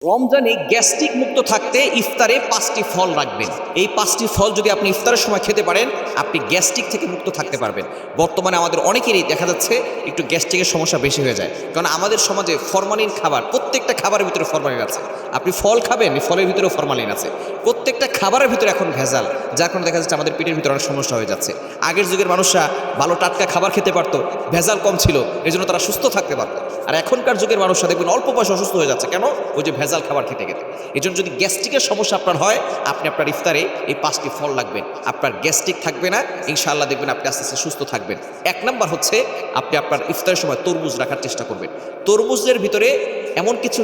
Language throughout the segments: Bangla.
রমজানে গ্যাস্ট্রিক মুক্ত থাকতে ইফতারে 5টি ফল রাখবেন। এই 5টি ফল যদি আপনি ইফতারের সময় খেতে পারেন, আপনি গ্যাস্ট্রিক থেকে মুক্ত থাকতে পারবেন। বর্তমানে আমাদের অনেকেরই দেখা যাচ্ছে একটু গ্যাস্ট্রিকের সমস্যা বেশি হয়ে যায়, কারণ আমাদের সমাজে ফরমালিন খাবার, প্রত্যেকটা খাবারের ভিতরে ফরমালিন আছে। আপনি ফল খাবেন, ফলের ভিতরেও ফরমালিন আছে। প্রত্যেকটা খাবারের ভিতরে এখন ভেজাল, যার কারণে দেখা যাচ্ছে আমাদের পেটের ভিতরে অনেক সমস্যা হয়ে যাচ্ছে। আগের যুগের মানুষরা ভালো টাটকা খাবার খেতে পারতো, ভেজাল কম ছিল, এই জন্য তারা সুস্থ থাকতে পারতো। আর এখনকার যুগের মানুষরা দেখবেন অল্প বয়সে অসুস্থ হয়ে যাচ্ছে, কেন? ওই যে ভেজাল খাবার খেতে খেতে। এই জন্য যদি গ্যাস্ট্রিকের সমস্যা আপনার হয়, আপনি আপনার ইফতারে এই 5টি ফল রাখবেন। আপনার গ্যাস্ট্রিক থাকবে না, ইনশাআল্লাহ দেখবেন আপনি আস্তে আস্তে সুস্থ থাকবেন। 1 নাম্বার হচ্ছে আপনি আপনার ইফতারের সময় তরমুজ রাখার চেষ্টা করবেন। তরমুজের ভিতরে এমন কিছু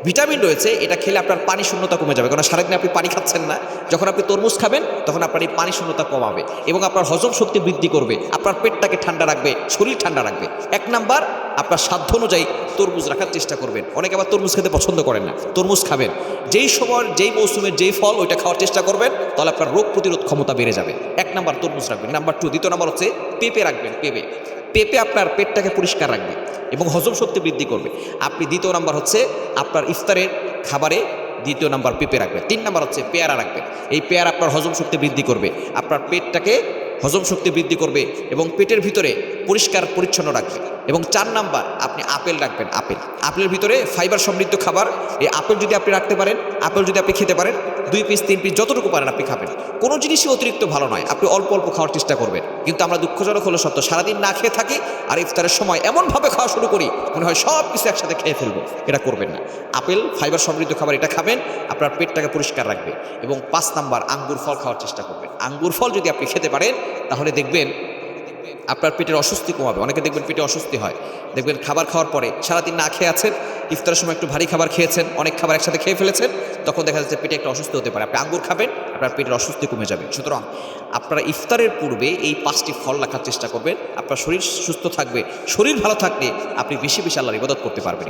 ভিটামিন রয়েছে, এটা খেলে আপনার পানি শূন্যতা কমে যাবে, কারণ সারাদিন আপনি পানি খাচ্ছেন না। যখন আপনি তরমুজ খাবেন তখন আপনার এই পানি শূন্যতা কমাবে এবং আপনার হজম শক্তি বৃদ্ধি করবে, আপনার পেটটাকে ঠান্ডা রাখবে, শরীর ঠান্ডা রাখবে। 1 নাম্বার, আপনার সাধ্য অনুযায়ী তরমুজ রাখার চেষ্টা করবেন। অনেকে আবার তরমুজ খেতে পছন্দ করেন না, তরমুজ খাবেন। যেই সময়, যেই মৌসুমের যেই ফল, ওইটা খাওয়ার চেষ্টা করবেন, তাহলে আপনার রোগ প্রতিরোধ ক্ষমতা বেড়ে যাবে। 1 নাম্বার তরমুজ রাখবেন। নাম্বার 2, দ্বিতীয় নাম্বার হচ্ছে পেঁপে রাখবেন। পেঁপে আপনার পেটটাকে পরিষ্কার রাখবে এবং হজম শক্তি বৃদ্ধি করবে। আপনি দ্বিতীয় নাম্বার হচ্ছে আপনার ইফতারের খাবারে দ্বিতীয় নাম্বার পেঁপে রাখবেন। 3 নাম্বার হচ্ছে পেয়ারা রাখবেন। এই পেয়ারা আপনার হজম শক্তি বৃদ্ধি করবে, আপনার পেটটাকে হজম শক্তি বৃদ্ধি করবে এবং পেটের ভিতরে পরিষ্কার পরিচ্ছন্ন রাখবে। এবং 4 নাম্বার আপনি আপেল রাখবেন। আপেলের ভিতরে ফাইবার সমৃদ্ধ খাবার। এই আপেল যদি আপনি রাখতে পারেন, আপেল যদি আপনি খেতে পারেন, 2 পিস 3 পিস যতটুকু পারেন আপনি খাবেন। কোনো জিনিসই অতিরিক্ত ভালো নয়, আপনি অল্প অল্প খাওয়ার চেষ্টা করবেন। কিন্তু আমরা দুঃখজনক হলো সত্য, সারাদিন না খেয়ে থাকি আর ইফতারের সময় এমনভাবে খাওয়া শুরু করি মনে হয় সব কিছু একসাথে খেয়ে ফেলবো। এটা করবেন না। আপেল ফাইবার সমৃদ্ধ খাবার, এটা খাবেন, আপনার পেটটাকে পরিষ্কার রাখবে। এবং 5 নাম্বার আঙ্গুর ফল খাওয়ার চেষ্টা করবেন। আঙ্গুর ফল যদি আপনি খেতে পারেন, তাহলে দেখবেন আপনার পেটের অস্বস্তি কমাবে। অনেকে দেখবেন পেটে অস্বস্তি হয়, দেখবেন খাবার খাওয়ার পরে সারাদিন না খেয়ে আছেন, ইফতারের সময় একটু ভারী খাবার খেয়েছেন, অনেক খাবার একসাথে খেয়ে ফেলেছেন, তখন দেখা যাচ্ছে পেটে একটা অস্বস্তি হতে পারে। আপনি আঙ্গুর খাবেন, আপনার পেটের অস্বস্তি কমে যাবে। সুতরাং আপনারা ইফতারের পূর্বে এই 5টি ফল রাখার চেষ্টা করবেন। আপনার শরীর সুস্থ থাকবে। শরীর ভালো থাকলে আপনি বেশি বেশি আল্লাহর ইবাদত করতে পারবেন।